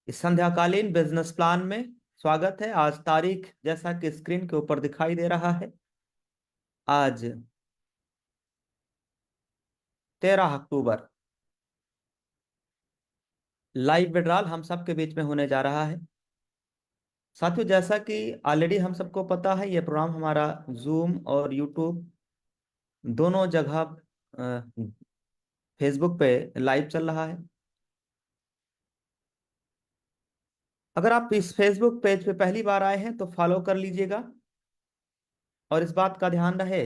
इस संध्याकालीन business plan में स्वागत है। आज तारीख जैसा कि स्क्रीन के ऊपर दिखाई दे रहा है, आज 13 अक्टूबर। लाइव विड्रॉल हम सबके बीच में होने जा रहा है। साथियों, जैसा कि ऑलरेडी हम सबको पता है, ये प्रोग्राम हमारा जूम और यूट्यूब दोनों जगह, फेसबुक पे लाइव चल रहा है। अगर आप इस फेसबुक पेज पे पहली बार आए हैं तो फॉलो कर लीजिएगा, और इस बात का ध्यान रहे,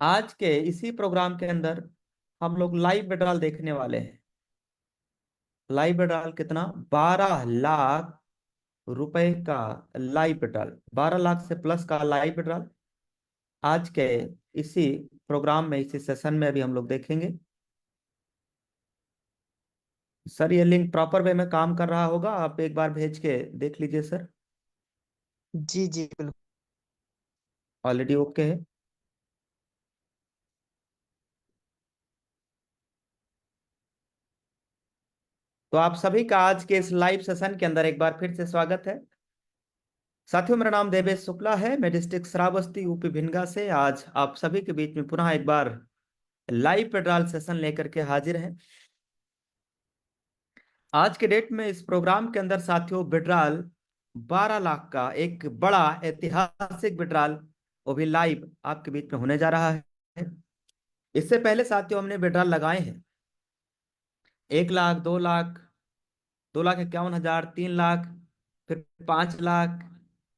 आज के इसी प्रोग्राम के अंदर हम लोग लाइव विड्रॉल देखने वाले हैं। लाइव विड्रॉल कितना? 12 लाख रुपए का लाइव विड्रॉल, 12 लाख से प्लस का लाइव विड्रॉल आज के इसी प्रोग्राम में, इसी सेशन में अभी हम लोग देखेंगे। सर, ये लिंक प्रॉपर वे में काम कर रहा होगा? आप एक बार भेज के देख लीजिए सर। जी जी बिल्कुल। ऑलरेडी ओके है। तो आप सभी का आज के इस लाइव सेशन के अंदर एक बार फिर से स्वागत है। साथियों, मेरा नाम देवेश शुक्ला है। मैं डिस्ट्रिक्ट श्रावस्ती, यूपी भिंडगा से आज आप सभी के बीच में पुनः एक बार लाइव विड्रॉल सेशन लेकर के हाजिर हैं। आज के डेट में इस प्रोग्राम के अंदर साथियों, विड्रॉल 12 लाख का एक बड़ा ऐतिहासिक विड्रॉल, वो भी लाइव आपके बीच में होने जा रहा है। इससे पहले साथियों हमने विड्रॉल लगाए हैं 1 लाख, 2 लाख, 2,51,000, 3 लाख, फिर 5 लाख,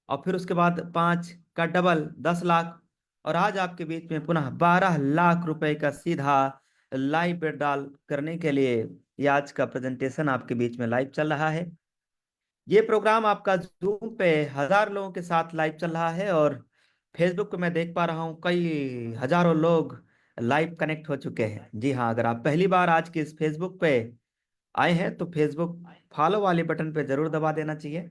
और फिर उसके बाद 5 का डबल 10 लाख, और आज आपके बीच में पुनः 12 लाख रुपए का सीधा लाइव विड्रॉल करने के लिए ये आज का प्रेजेंटेशन आपके बीच में लाइव चल रहा है। ये प्रोग्राम आपका जूम पे 1000 लोगों के साथ लाइव चल रहा है, और फेसबुक पे मैं देख पा रहा हूँ कई हजारों लोग लाइव कनेक्ट हो चुके हैं। जी हाँ, अगर आप पहली बार आज के इस फेसबुक पे आए हैं तो फेसबुक फॉलो वाले बटन पे जरूर दबा देना चाहिए,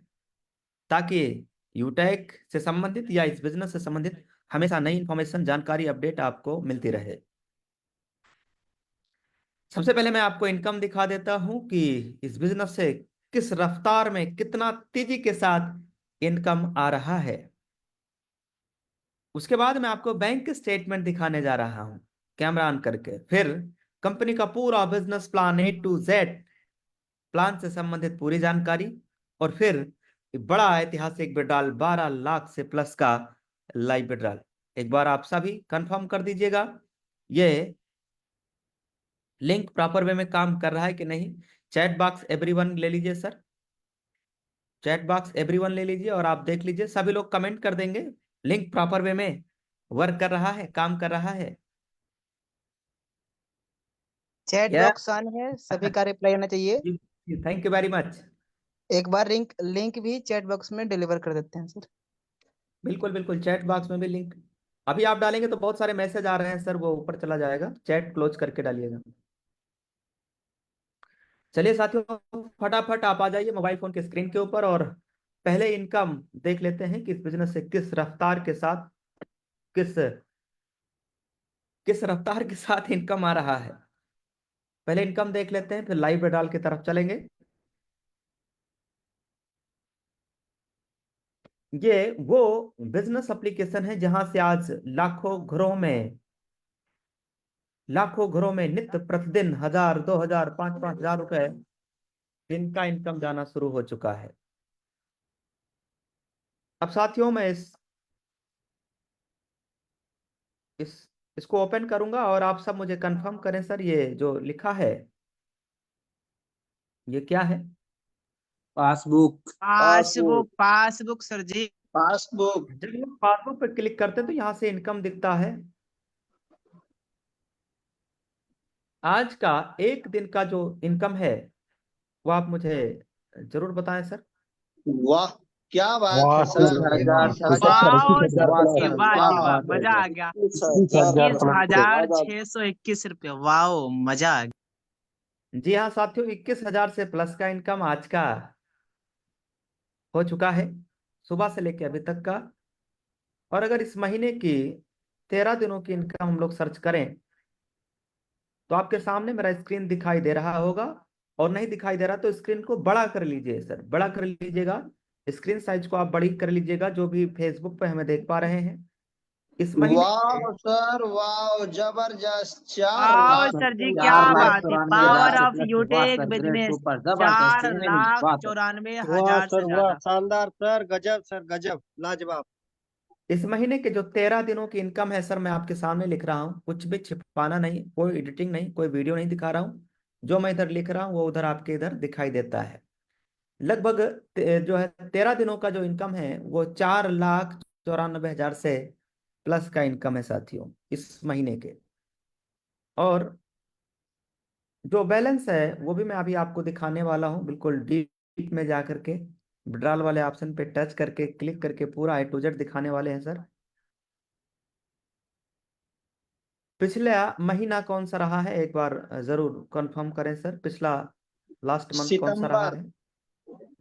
ताकि यूटेक से संबंधित या इस बिजनेस से संबंधित हमेशा नई इंफॉर्मेशन, जानकारी, अपडेट आपको मिलती रहे। सबसे पहले मैं आपको इनकम दिखा देता हूं कि इस बिजनेस से किस रफ्तार में, कितना तेजी के साथ इनकम आ रहा है। उसके बाद मैं आपको बैंक स्टेटमेंट दिखाने जा रहा हूं कैमरा ऑन करके। फिर कंपनी का पूरा business plan A to Z, plan से संबंधित पूरी जानकारी, और फिर बड़ा ऐतिहासिक विड्रॉल 12 लाख से प्लस का लाइव विड्रॉल। एक बार आप सभी कंफर्म कर दीजिएगा ये लिंक प्रॉपर वे में काम कर रहा है कि नहीं। चैट बॉक्स एवरीवन ले लीजिए सर, चैट बॉक्स एवरीवन ले लीजिए, और आप देख लीजिए सभी लोग कमेंट कर देंगे लिंक प्रॉपर वे में वर्क कर रहा है, काम कर रहा है। Chat yes. बॉक्स ऑन है, सभी का रिप्लाई होना चाहिए। Thank you very much. एक बार लिंक लिंक भी चैट बॉक्स में डिलीवर कर देते हैं सर। बिल्कुल बिल्कुल, चैट बॉक्स में भी लिंक अभी आप डालेंगे तो बहुत सारे मैसेज आ रहे हैं सर, वो ऊपर चला जाएगा, चैट क्लोज करके डालिएगा। चलिए साथियों, फटाफट आप आ जाइए मोबाइल फोन के स्क्रीन के ऊपर, और पहले इनकम देख लेते हैं कि इस बिजनेस से किस रफ्तार के साथ, किस किस रफ्तार के साथ इनकम आ रहा है। पहले इनकम देख लेते हैं, फिर लाइव विड्रॉल की तरफ चलेंगे। ये वो बिजनेस एप्लीकेशन है जहां से आज लाखों घरों में नित्य प्रतिदिन 1000, 2000, 5,000, 5,000 रुपए दिन का इनकम जाना शुरू हो चुका है। अब साथियों, मैं इस इसको ओपन करूंगा, और आप सब मुझे कंफर्म करें सर, ये जो लिखा है ये क्या है? पासबुक। पासबुक पासबुक सर जी। पासबुक। जब हम पासबुक पर क्लिक करते हैं तो यहाँ से इनकम दिखता है। आज का एक दिन का जो इनकम है वो आप मुझे जरूर बताएं सर। वाह, क्या बात वाह है सर, सर। वाह वाह वाह जी, सर, वाह क्या जी वाह, बात है। मजा आ गया। 21,000 21,621 रुपये, वाह मजा आ गया। जी हाँ साथियों, 21,000 से प्लस का इनकम आज का हो चुका है, सुबह से लेकर अभी तक का। और अगर इस महीने की 13 दिनों की इनकम हम लोग सर्च करें तो आपके सामने मेरा स्क्रीन दिखाई दे रहा होगा, और नहीं दिखाई दे रहा तो स्क्रीन को बड़ा कर लीजिए सर, बड़ा कर लीजिएगा, स्क्रीन साइज को आप बड़ी कर लीजिएगा, जो भी फेसबुक पे हमें देख पा रहे हैं इस महीने वाह के। सर, वाह जबरदस्त, 4 वाह लाख सर जी, क्या 94,000 बात है, 94,000 पावर से ऑफ प्लस। वाह यूटेक सर, ग्रेट, बिजनेस। सुपर, जबरदस्त, 4,94,000 वाह से सर वाह, ज्यादा। शानदार सर, गजब सर, गजब, लाजवाब। इस महीने के जो 13 दिनों की इनकम है सर, मैं आपके सामने लिख रहा हूँ, कुछ भी छिपाना नहीं, कोई एडिटिंग नहीं, कोई वीडियो नहीं दिखा रहा हूँ। जो मैं इधर लिख रहा हूँ वो उधर आपके इधर दिखाई देता है। लगभग जो है 13 दिनों का जो इनकम है वो 4,94,000 से प्लस का इनकम है साथियों इस महीने के। और जो बैलेंस है वो भी मैं अभी आपको दिखाने वाला हूँ, बिल्कुल डीप में जा करके विड्रॉल वाले ऑप्शन पे टच करके क्लिक करके पूरा A to Z दिखाने वाले हैं सर। पिछला महीना कौन सा रहा है एक बार जरूर कंफर्म करें सर, पिछला लास्ट मंथ कौन सा रहा सितंबर। है?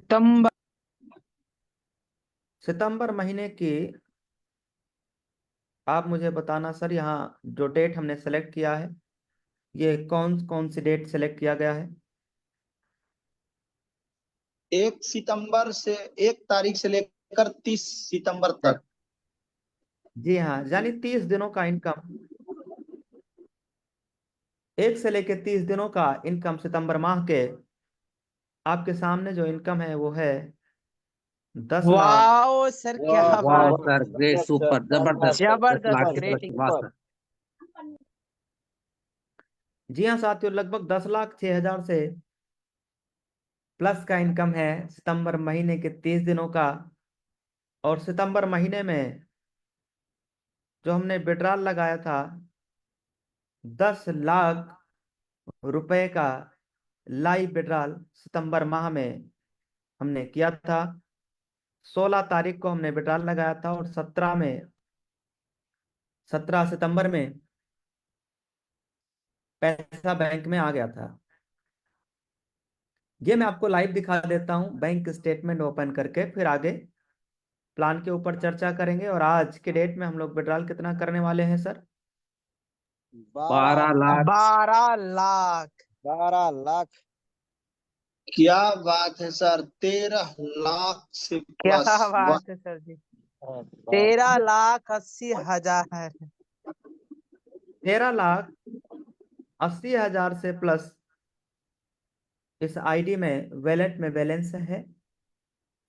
सितंबर। सितंबर महीने की आप मुझे बताना सर, यहाँ जो डेट हमने सेलेक्ट किया है ये कौन कौन सी डेट सेलेक्ट किया गया है? 1 सितंबर से, 1 तारीख से लेकर 30 सितंबर तक। जी हाँ, यानी 30 दिनों का इनकम, 1 से लेकर 30 दिनों का इनकम सितंबर माह के आपके सामने जो इनकम है वो है 10,00,000। वाह सर, क्या वाह वाह सर बात वाह, है, सर, ग्रेट, गजब सर, सुपर, शानदार जबरदस्त। सर, 10 जबरदस्त, लाख सुपर से ग्रेट प्लस, सर, वाह इनकम। सर। जी हाँ साथियों, लगभग 10,06,000 से प्लस का इनकम है सितंबर महीने के 30 दिनों का। और सितंबर महीने में जो हमने विड्रॉल लगाया था 10,00,000 रुपए का लाइव विड्रॉल सितंबर माह में हमने किया था। 16 तारीख को हमने विड्रॉल लगाया था और 17 सितंबर में पैसा बैंक में आ गया था। ये मैं आपको लाइव दिखा देता हूँ बैंक स्टेटमेंट ओपन करके, फिर आगे प्लान के ऊपर चर्चा करेंगे। और आज के डेट में हम लोग विड्रॉल कितना करने वाले हैं सर? 12 लाख। 12,00,000। 12 लाख। क्या बात है सर, 13 लाख से क्या प्लस, वाह। बात है सर जी, 13,80,000 है। 13,80,000 से प्लस इस आईडी में वैलेट में बैलेंस है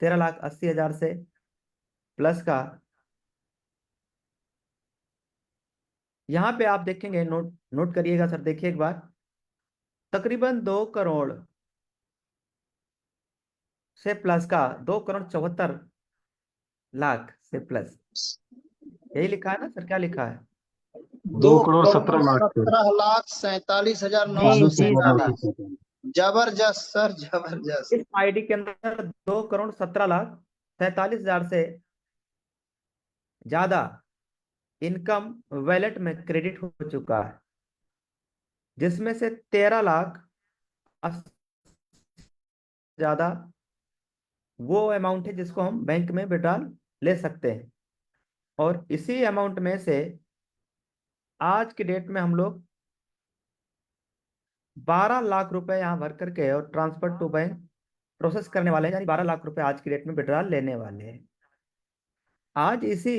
13,80,000 से प्लस का। यहाँ पे आप देखेंगे, नोट नोट करिएगा सर, देखिए एक बार, तकरीबन 2 करोड़ से प्लस का, 2,74,00,000 से प्लस, यही लिखा है ना सर, क्या लिखा है? 2 करोड़ 17 लाख सर। 17,47,47,900 जी जी जी। 47। जबरदस्त सर, जबरदस्त। इस आईडी के अंदर 2,17,47,000 से ज्यादा इनकम वैलेट में क्रेडिट हो चुका है, जिसमें से 13,00,000 ज्यादा वो अमाउंट है जिसको हम बैंक में विड्रॉल ले सकते हैं। और इसी अमाउंट में से आज की डेट में हम लोग 12,00,000 रुपए यहाँ भर करके और ट्रांसफर टू बैंक प्रोसेस करने वाले हैं, यानी 12,00,000 रुपए आज की डेट में विड्रॉल लेने वाले हैं। आज इसी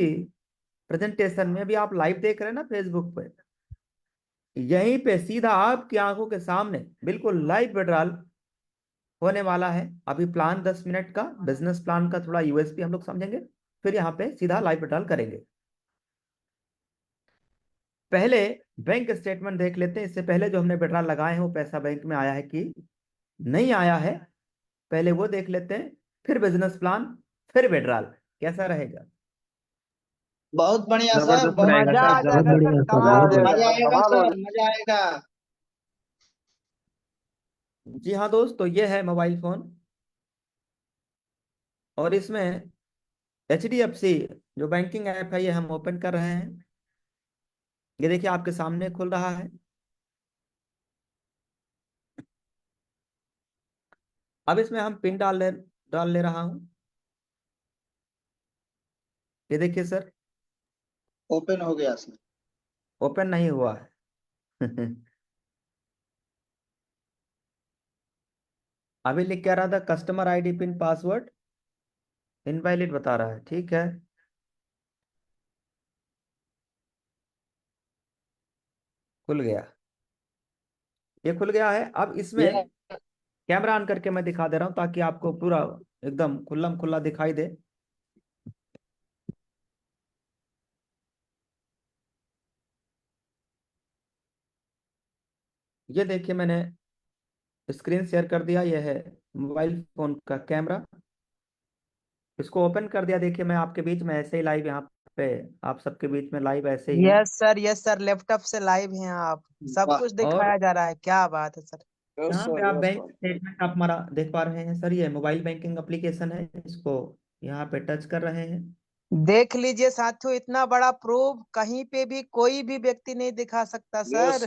प्रेजेंटेशन में भी आप लाइव देख रहे हैं ना फेसबुक पे, यहीं पे सीधा आपकी आंखों के सामने बिल्कुल लाइव विड्रॉल होने वाला है। अभी प्लान 10 मिनट का, बिजनेस प्लान का थोड़ा यूएसपी हम लोग समझेंगे, फिर यहाँ पे सीधा लाइव विड्रॉल करेंगे। पहले बैंक स्टेटमेंट देख लेते हैं, इससे पहले जो हमने विड्रॉल लगाए हैं वो पैसा बैंक में आया है कि नहीं आया है, पहले वो देख लेते हैं, फिर बिजनेस प्लान, फिर विड्रॉल, कैसा रहेगा? बहुत बढ़िया सर, जबरदस्त बहुत रहेगा मजा सर, आ बढ़िया। जाएगा जबरदस्त सर, रहेगा सर, कमाल हो जबरदस्त। मजा जाएगा। आएगा कमाल हो सर, जाएगा। मजा आएगा। जी हाँ दोस्तों, ये है मोबाइल फोन और इसमें HDFC जो बैंकिंग ऐप है ये हम ओपन कर रहे हैं। ये देखिए आपके सामने खुल रहा है। अब इसमें हम पिन डाल ले रहा हूँ। ये देखिए सर, ओपन हो गया सर। ओपन नहीं हुआ है अभी लिख क्या रहा था, customer ID pin password invalid बता रहा है, ठीक है। खुल गया, ये खुल गया है। अब इसमें यह कैमरा ऑन करके मैं दिखा दे रहा हूं ताकि आपको पूरा एकदम खुल्लम खुल्ला दिखाई दे। ये देखिए मैंने स्क्रीन शेयर कर दिया, ये है मोबाइल फोन का कैमरा। इसको ओपन कर दिया, देखिए मैं आपके बीच में ऐसे ही लाइव यहाँ पे, आप सबके बीच में लाइव ऐसे ही हूँ। यस सर लैपटॉप से लाइव हैं आप, सब वाह, कुछ और दिखाया जा रहा है, क्या बात है सर। यहाँ पे आप बैंक स्टेटमेंट आप हमारा देख पा रहे हैं सर, ये मोबाइल बैंकिंग एप्लीकेशन है, इसको यहाँ पे टच कर रहे हैं। देख लीजिए साथियों, इतना बड़ा प्रूफ कहीं पे भी कोई भी व्यक्ति नहीं दिखा सकता सर।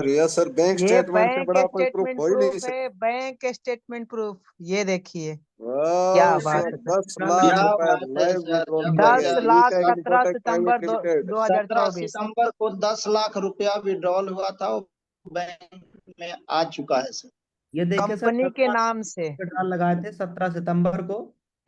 यस सर, बैंक ये स्टेटमेंट से बैंक बड़ा कोई प्रूफ स्टेटमेंट हो ही नहीं प्रूफ सकता। है, बैंक स्टेटमेंट प्रूफ, ये देखिए क्या वाह बात सर, है। 10 क्या लाख रुपए बात है लाइव सर, विड्रॉल किया जबरदस्त। गया 10 लाख यूटेक 17 इन्फोटेक सितंबर प्राइवेट लिमिटेड। 2024। 17 सितंबर को 10 लाख रुपया विड्रॉल हुआ था, वो बैंक में आ चुका है सर। ये देखिए सर, कंपनी के नाम से डाल लगाए थे 17 सितंबर को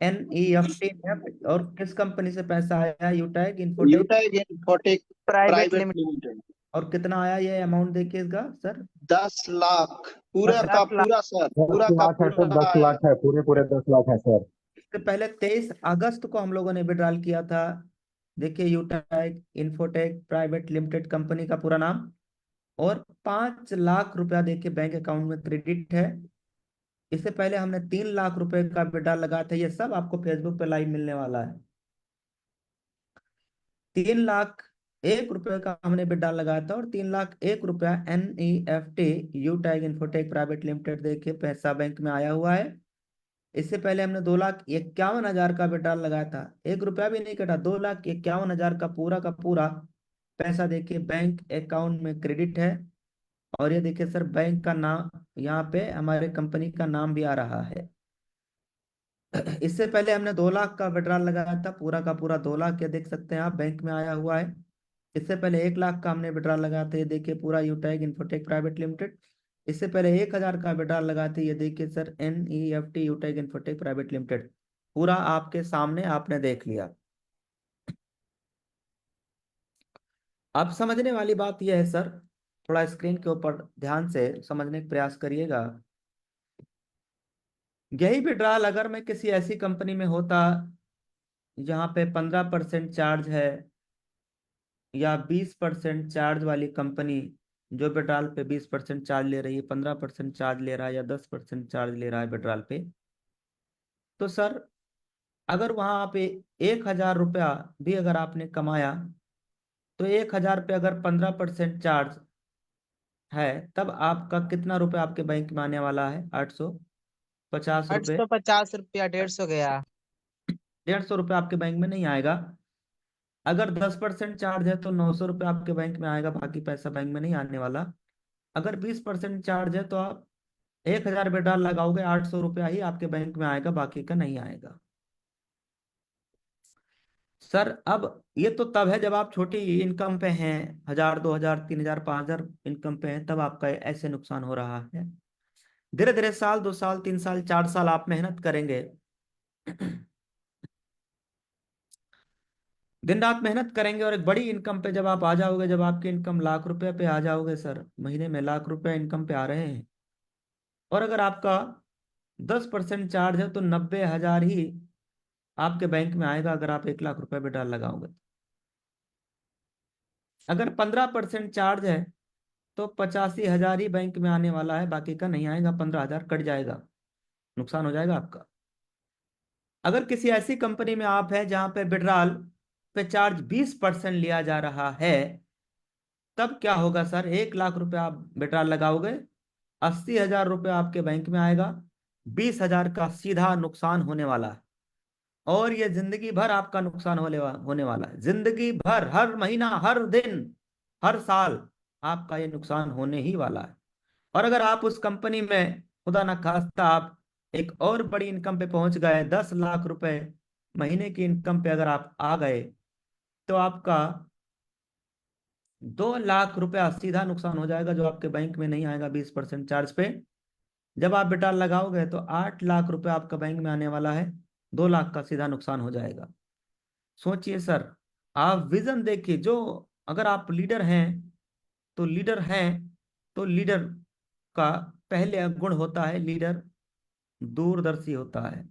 NEFT में। और किस कंपनी से पैसा आया, Utag Infotech. Utech Infotech private private limited. Limited. और कितना आया ये अमाउंट देखिए इसका सर, 10 लाख पूरा का 10 लाख। पूरा सर, 10 पूरा का लाख है सर, पूरा 10 आया। लाख है, पूरे पूरे 10 लाख है सर। इससे पहले 23 अगस्त को हम लोगों ने विड्रॉल किया था। देखिए यूटैग इन्फोटेक प्राइवेट लिमिटेड कंपनी का पूरा नाम। और 5 लाख रुपया देखिए बैंक अकाउंट में क्रेडिट है। इससे पहले हमने 3 लाख रुपए का विड्रॉल लगाया था, ये सब आपको फेसबुक पे लाइव मिलने वाला है। 3 लाख 1 रुपए का हमने विड्रॉल लगाया था, और 3 लाख 1 रुपया NEFT Utag Infotech private limited देखिए पैसा बैंक में आया हुआ है। इससे पहले हमने 2,51,000 का विड्रॉल लगाया था, 1 रुपया भी नहीं कटा, 2,51,000 का पूरा पैसा देखिए बैंक अकाउंट में क्रेडिट है। और ये देखिए सर, बैंक का नाम यहाँ पे हमारे कंपनी का नाम भी आ रहा है। इससे पहले हमने 2 लाख का विड्रॉल लगाया था, पूरा का पूरा 2 लाख, ये देख सकते हैं आप बैंक में आया हुआ है। इससे पहले 1 लाख का हमने विड्रॉल लगाया था, ये देखिए पूरा यूटैग इन्फोटेक प्राइवेट लिमिटेड। इससे पहले 1,000 का विड्रॉल लगाया था, ये देखिए sir NEFT Utag Infotech private limited. पूरा आपके सामने आपने देख लिया। अब समझने वाली बात यह है सर, थोड़ा स्क्रीन के ऊपर ध्यान से समझने का प्रयास करिएगा। यही विड्रॉल अगर मैं किसी ऐसी कंपनी में होता जहाँ पे 15% चार्ज है, या 20% चार्ज वाली कंपनी, जो विड्रॉल पे 20% चार्ज ले रही है, 15% चार्ज ले रहा है, या 10% चार्ज ले रहा है विड्रॉल पे, तो सर अगर वहां पे 1,000 रुपया भी अगर आपने कमाया, तो 1,000 पे अगर 15% चार्ज है, तब आपका कितना रुपया आपके बैंक में आने वाला है? 850 रुपये। 850 रुपया, 150 गया। 150 रुपये आपके बैंक में नहीं आएगा। अगर 10% चार्ज है तो 900 रुपये आपके बैंक में आएगा, बाकी पैसा बैंक में नहीं आने वाला। अगर 20% चार्ज है तो आप 1,000 विड्रॉल लगाओगे, 800 रुपया ही आपके बैंक में आएगा, बाकी का नहीं आएगा। सर अब ये तो तब है जब आप छोटी इनकम पे हैं, 1,000 2,000 3,000 5,000 इनकम पे हैं, तब आपका ऐसे नुकसान हो रहा है। धीरे धीरे साल 2 साल 3 साल 4 साल आप मेहनत करेंगे, दिन रात मेहनत करेंगे, और एक बड़ी इनकम पे जब आप आ जाओगे, जब आपकी इनकम लाख रुपए पे आ जाओगे सर, महीने में लाख रुपए इनकम पे आ रहे हैं, और अगर आपका 10% चार्ज है, तो 90,000 ही आपके बैंक में आएगा अगर आप 1 लाख रुपए पे डाल लगाओगे। अगर 15% चार्ज है, तो 85,000 ही बैंक में आने वाला है, बाकी का नहीं आएगा, 15,000 कट जाएगा, नुकसान हो जाएगा आपका। अगर किसी ऐसी कंपनी में आप है जहां पे विड्रॉल पे चार्ज 20% लिया जा रहा है, तब क्या होगा सर? 1 लाख रुपए आप विड्रॉल लगाओगे, 80,000 रुपये आपके बैंक में आएगा, 20,000 का सीधा नुकसान होने वाला है। और ये जिंदगी भर आपका नुकसान होने वाला है, जिंदगी भर, हर महीना, हर दिन, हर साल आपका ये नुकसान होने ही वाला है। और अगर आप उस कंपनी में खुदा ना खास्ता आप एक और बड़ी इनकम पे पहुंच गए, 10 लाख रुपए महीने की इनकम पे अगर आप आ गए, तो आपका 2 लाख रुपया सीधा नुकसान हो जाएगा, जो आपके बैंक में नहीं आएगा 20% चार्ज पे। जब आप विड्रॉल लगाओगे तो 8 लाख रुपए आपका बैंक में आने वाला है, 2 लाख का सीधा नुकसान हो जाएगा। सोचिए सर, आप विजन देखिए। जो अगर आप लीडर हैं तो लीडर हैं तो लीडर का पहले गुण होता है, लीडर दूरदर्शी होता है।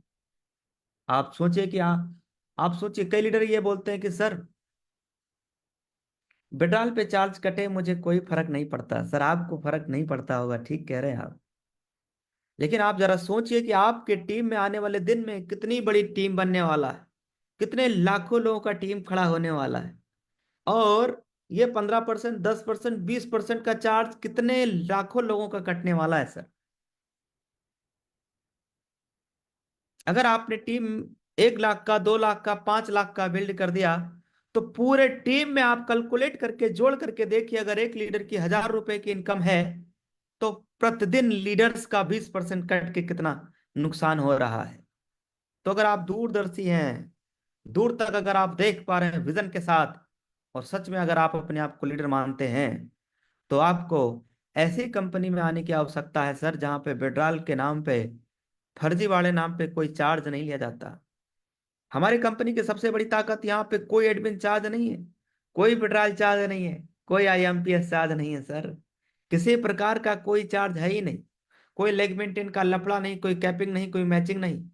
आप सोचिए कि आप सोचिए, कई लीडर ये बोलते हैं कि सर विड्रॉल पे चार्ज कटे मुझे कोई फर्क नहीं पड़ता। सर आपको फर्क नहीं पड़ता होगा, ठीक कह रहे हैं आप, लेकिन आप जरा सोचिए कि आपके टीम में आने वाले दिन में कितनी बड़ी टीम बनने वाला है, कितने लाखों लोगों का टीम खड़ा होने वाला है। और ये 15%, 10%, 20% का चार्ज कितने लाखों लोगों का कटने वाला है सर। अगर आपने टीम 1 लाख का, 2 लाख का, 5 लाख का बिल्ड कर दिया, तो पूरे टीम में आप कैलकुलेट करके जोड़ करके देखिए, अगर एक लीडर की 1,000 रुपए की इनकम है तो प्रतिदिन लीडर्स का 20% कट के कितना नुकसान हो रहा है। तो अगर आप दूरदर्शी हैं, दूर तक अगर आप देख पा रहे हैं विजन के साथ, और सच में अगर आप अपने आप को लीडर मानते हैं, तो आपको ऐसी कंपनी में आने की आवश्यकता है सर, जहां पे विड्रॉल के नाम पे, फर्जी वाले नाम पे कोई चार्ज नहीं लिया जाता। हमारी कंपनी की सबसे बड़ी ताकत, यहाँ पे कोई एडमिन चार्ज नहीं है, कोई विड्रॉल चार्ज नहीं है, कोई आईएमपीएस चार्ज नहीं है सर। किसी प्रकार का कोई चार्ज है ही नहीं। कोई लेग मेंटेन का लफड़ा नहीं, कोई कैपिंग नहीं, कोई मैचिंग नहीं।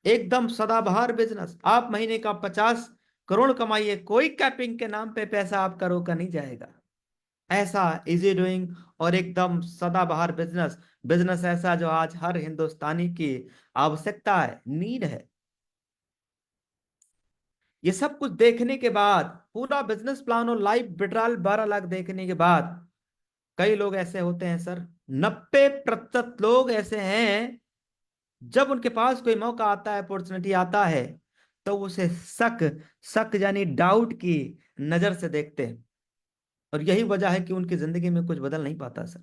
एकदम सदाबहार बिजनेस। आप महीने का 50 करोड़ कमाइए, कोई कैपिंग के नाम पे पैसा आपका रोका नहीं जाएगा। ऐसा इजी डूइंग और एकदम सदाबहार बिजनेस, बिजनेस ऐसा जो आज हर हिंदुस्तानी की आवश्यकता है, नीड है। ये सब कुछ देखने के बाद, पूरा बिजनेस प्लान और लाइव विड्रॉल 12 लाख देखने के बाद, कई लोग ऐसे होते हैं सर, 90% लोग ऐसे हैं, जब उनके पास कोई मौका आता है, अपॉर्चुनिटी आता है, तो उसे शक, शक यानी डाउट की नजर से देखते हैं। और यही वजह है कि उनकी जिंदगी में कुछ बदल नहीं पाता सर।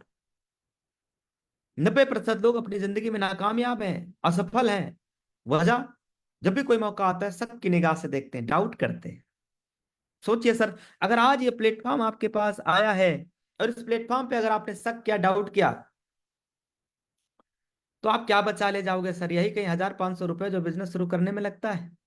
90% लोग अपनी जिंदगी में नाकामयाब हैं, असफल हैं। वजह, जब भी कोई मौका आता है शक की निगाह से देखते हैं, डाउट करते हैं। सोचिए सर, अगर आज ये प्लेटफॉर्म आपके पास आया है और इस प्लेटफॉर्म पे अगर आपने शक किया, डाउट किया, तो आप क्या बचा ले जाओगे सर? यही कहीं 1,000-500 रुपए जो बिजनेस शुरू करने में लगता है।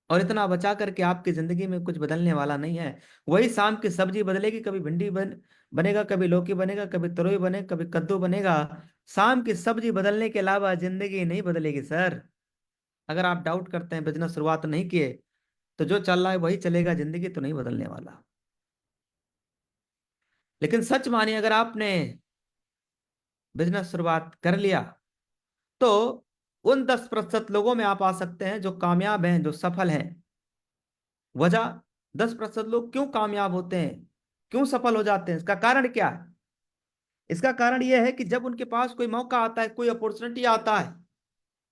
और इतना बचा करके आपकी जिंदगी में कुछ बदलने वाला नहीं है। वही शाम की सब्जी बदलेगी, कभी भिंडी बनेगा, कभी लौकी बनेगा, कभी तरोई बने, कभी कद्दू बनेगा। शाम की सब्जी बदलने के अलावा जिंदगी नहीं बदलेगी सर। अगर आप डाउट करते हैं, बिजनेस शुरुआत नहीं किए, तो जो चल रहा है वही चलेगा, जिंदगी तो नहीं बदलने वाला। लेकिन सच मानिए, अगर आपने बिजनेस शुरुआत कर लिया, तो उन 10% लोगों में आप आ सकते हैं जो कामयाब हैं, जो सफल हैं। वजह, 10% लोग क्यों कामयाब होते हैं, क्यों सफल हो जाते हैं, इसका कारण क्या है? इसका कारण यह है कि जब उनके पास कोई मौका आता है, कोई अपॉर्चुनिटी आता है,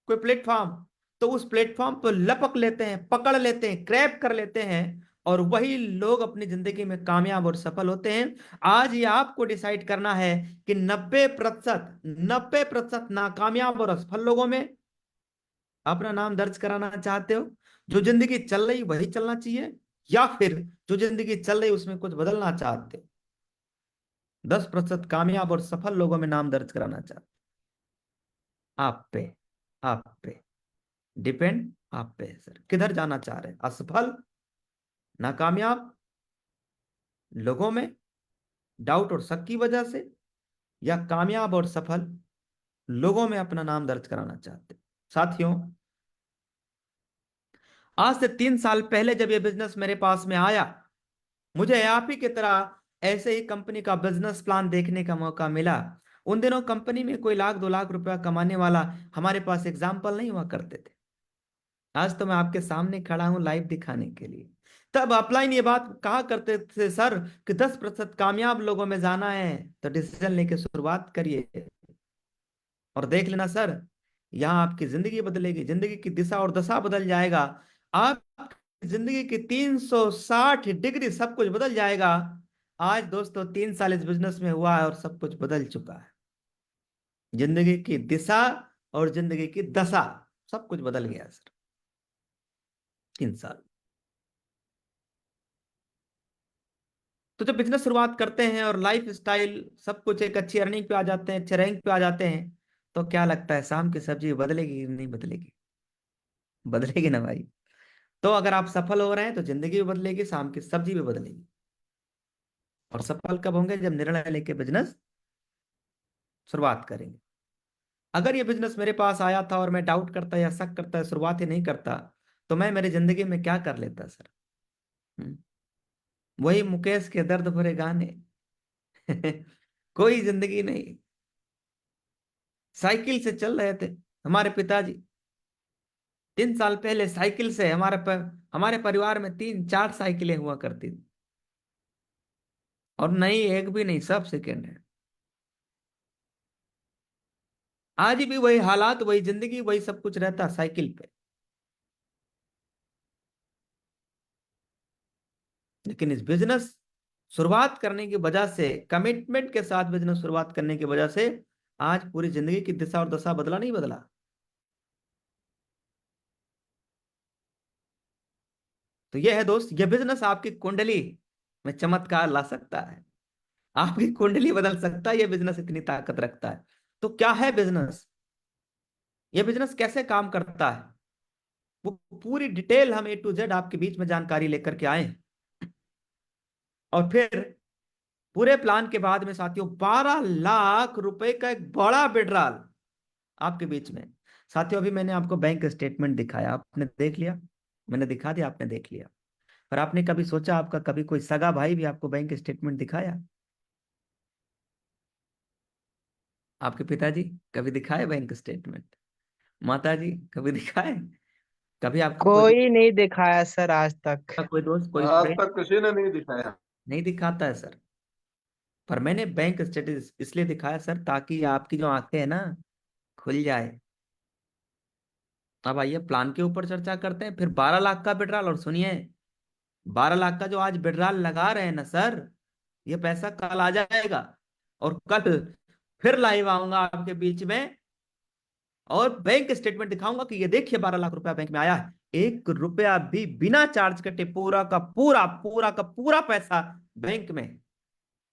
कोई प्लेटफॉर्म, तो उस प्लेटफॉर्म पर लपक लेते हैं, पकड़ लेते हैं, क्रैप कर लेते हैं, और वही लोग अपनी जिंदगी में कामयाब और सफल होते हैं। आज ये आपको डिसाइड करना है कि 90% नाकामयाब और असफल लोगों में अपना नाम दर्ज कराना चाहते हो? जो जिंदगी चल रही वही चलना चाहिए, या फिर जो जिंदगी चल रही उसमें कुछ बदलना चाहते हो? 10% कामयाब और सफल लोगों में नाम दर्ज कराना चाहते हो। आप पे डिपेंड, आप पे है सर, किधर जाना चाह रहे हैं? असफल, नाकामयाब लोगों में डाउट और शक की वजह से, या कामयाब और सफल लोगों में अपना नाम दर्ज कराना चाहते हैं? साथियों, आज से 3 साल पहले जब ये बिजनेस मेरे पास में आया, मुझे आप ही की तरह ऐसे ही कंपनी का बिजनेस प्लान देखने का मौका मिला। उन दिनों कंपनी में कोई 1,00,000-2,00,000 रुपया कमाने वाला हमारे पास एग्जाम्पल नहीं हुआ करते थे। आज तो मैं आपके सामने खड़ा हूं लाइव दिखाने के लिए। तब अपलाइन ये बात कहा करते थे सर कि 10% कामयाब लोगों में जाना है तो डिसीजन लेके शुरुआत करिए, और देख लेना सर, यहाँ आपकी जिंदगी बदलेगी, जिंदगी की दिशा और दशा बदल जाएगा। आप जिंदगी की 360 डिग्री सब कुछ बदल जाएगा। आज दोस्तों 3 साल इस बिजनेस में हुआ है और सब कुछ बदल चुका है। जिंदगी की दिशा और जिंदगी की दशा सब कुछ बदल गया सर, 3 साल। तो जब बिजनेस शुरुआत करते हैं और लाइफ स्टाइल सब कुछ एक अच्छी अर्निंग पे आ जाते हैं, अच्छे रैंक पे आ जाते हैं, तो क्या लगता है शाम की सब्जी बदलेगी कि नहीं बदलेगी? बदलेगी ना भाई। तो अगर आप सफल हो रहे हैं तो जिंदगी भी बदलेगी, शाम की सब्जी भी बदलेगी। और सफल कब होंगे? जब निर्णय लेके बिजनेस शुरुआत करेंगे। अगर ये बिजनेस मेरे पास आया था और मैं डाउट करता या शक करता या शुरुआत ही नहीं करता, तो मैं मेरी जिंदगी में क्या कर लेता सर? हम्म, वही मुकेश के दर्द भरे गाने। कोई जिंदगी नहीं। साइकिल से चल रहे थे हमारे पिताजी। 3 साल पहले साइकिल से हमारे परिवार में 3-4 साइकिलें हुआ करती थी। और नहीं, एक भी नहीं, सब सेकेंड है। आज भी वही हालात, वही जिंदगी, वही सब कुछ रहता साइकिल पे। लेकिन इस बिजनेस शुरुआत करने की वजह से, कमिटमेंट के साथ बिजनेस शुरुआत करने की वजह से आज पूरी जिंदगी की दिशा और दशा बदला नहीं बदला? तो यह है दोस्त, यह बिजनेस आपकी कुंडली में चमत्कार ला सकता है। आपकी कुंडली बदल सकता है। यह बिजनेस इतनी ताकत रखता है। तो क्या है बिजनेस? यह बिजनेस कैसे काम करता है, वो पूरी डिटेल हम A to Z आपके बीच में जानकारी लेकर के आए। और फिर पूरे प्लान के बाद में साथियों 12 लाख रुपए का एक बड़ा विड्रॉल आपके बीच में। साथियों अभी मैंने आपको बैंक स्टेटमेंट दिखाया, आपने देख लिया। मैंने दिखा दिया, आपने देख लिया। पर आपने कभी सोचा, आपका कभी कोई सगा भाई भी आपको बैंक स्टेटमेंट दिखाया? आपके पिताजी कभी दिखाए बैंक स्टेटमेंट? माता जी कभी दिखाए? कभी आपका कोई कोई नहीं दिखाया सर आज तक। कोई दोस्त, कोई आज फ्रेंड तक किसी ने नहीं दिखाया। नहीं दिखाता है सर? पर मैंने बैंक स्टेटस इसलिए दिखाया सर, ताकि आपकी जो आंखें है ना, खुल जाए। अब आइए प्लान के ऊपर चर्चा करते हैं। फिर 12 लाख का विड्रॉल, और सुनिए, 12 लाख का जो आज विड्रॉल लगा रहे हैं ना सर, ये पैसा कल आ जाएगा। और कल फिर लाइव आऊंगा आपके बीच में, और बैंक स्टेटमेंट दिखाऊंगा कि ये देखिए 12 लाख रुपया बैंक में आया है। 1 रुपया भी बिना चार्ज कटे पूरा का पूरा, पूरा का पूरा पैसा बैंक में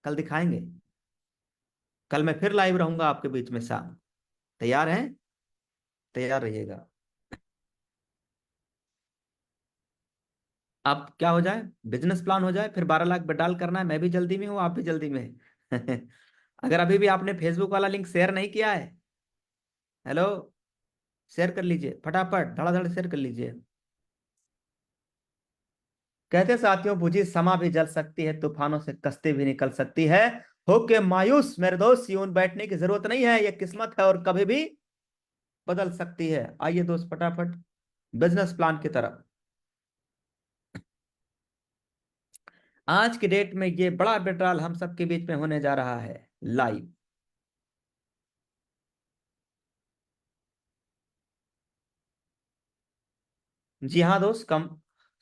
कल दिखाएंगे। कल मैं फिर लाइव रहूंगा आपके बीच में शाम। तैयार हैं? तैयार रहिएगा। अब क्या हो जाए, बिजनेस प्लान हो जाए, फिर 12 लाख विड्रॉल करना है। मैं भी जल्दी में हूँ, आप भी जल्दी में हैं। अगर अभी भी आपने फेसबुक वाला लिंक शेयर नहीं किया है, हेलो, शेयर कर लीजिए फटाफट, धड़ाधड़ शेयर कर लीजिए। कहते साथियों, बुझी समा भी जल सकती है, तूफानों से कश्ती भी निकल सकती है। होके मायूस मेरे दोस्त यूं बैठने की जरूरत नहीं है, ये किस्मत है और कभी भी बदल सकती है। आइए दोस्त फटाफट बिजनेस प्लान की तरफ। आज की डेट में ये बड़ा विड्रॉल हम सबके बीच में होने जा रहा है लाइव। जी हाँ दोस्त, कम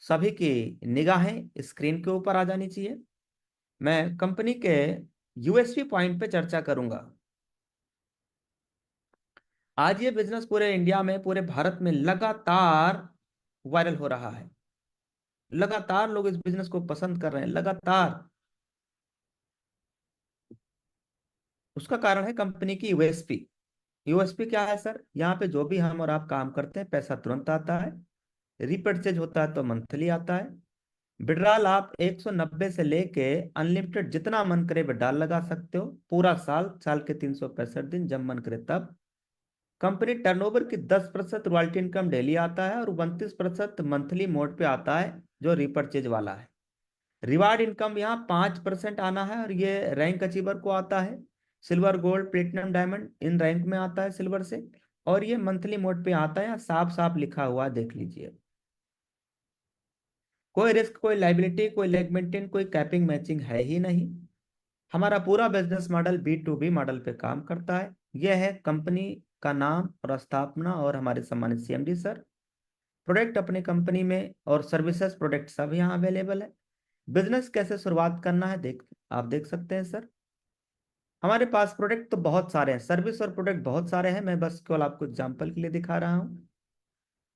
सभी की निगाहें स्क्रीन के ऊपर आ जानी चाहिए। मैं कंपनी के यूएसपी पॉइंट पे चर्चा करूंगा। आज ये बिजनेस पूरे इंडिया में, पूरे भारत में लगातार वायरल हो रहा है। लगातार लोग इस बिजनेस को पसंद कर रहे हैं, लगातार। उसका कारण है कंपनी की यूएसपी। यूएसपी क्या है सर? यहाँ पे जो भी हम और आप काम करते हैं, पैसा तुरंत आता है। रीपरचेज होता है तो मंथली आता है। विड्रॉल आप 190 से लेके अनलिमिटेड जितना मन करे विड्रॉल लगा सकते हो, पूरा साल, साल के 365 दिन, जब मन करे तब। कंपनी टर्नओवर की 10% रॉयल्टी इनकम डेली आता है, और 29% मंथली मोड पे आता है, जो रिपर्चेज वाला है। रिवार्ड इनकम यहाँ 5% आना है, और ये रैंक अचीवर को आता है। Silver, gold, platinum, diamond in rank में आता है सिल्वर से। और ये मंथली मोड पे आता है, साफ साफ लिखा हुआ देख लीजिए। कोई रिस्क, कोई लाइबिलिटी, कोई लेग मेंटेन, कोई कैपिंग मैचिंग है ही नहीं। हमारा पूरा बिजनेस मॉडल B2B मॉडल पे काम करता है। यह है कंपनी का नाम और स्थापना, और हमारे सम्मानित CMD सर। प्रोडक्ट अपने कंपनी में, और सर्विसेज प्रोडक्ट सब यहाँ अवेलेबल है। बिजनेस कैसे शुरुआत करना है आप देख सकते हैं सर। हमारे पास प्रोडक्ट तो बहुत सारे हैं, सर्विस और प्रोडक्ट बहुत सारे हैं, मैं बस केवल आपको एग्जांपल के लिए दिखा रहा हूँ।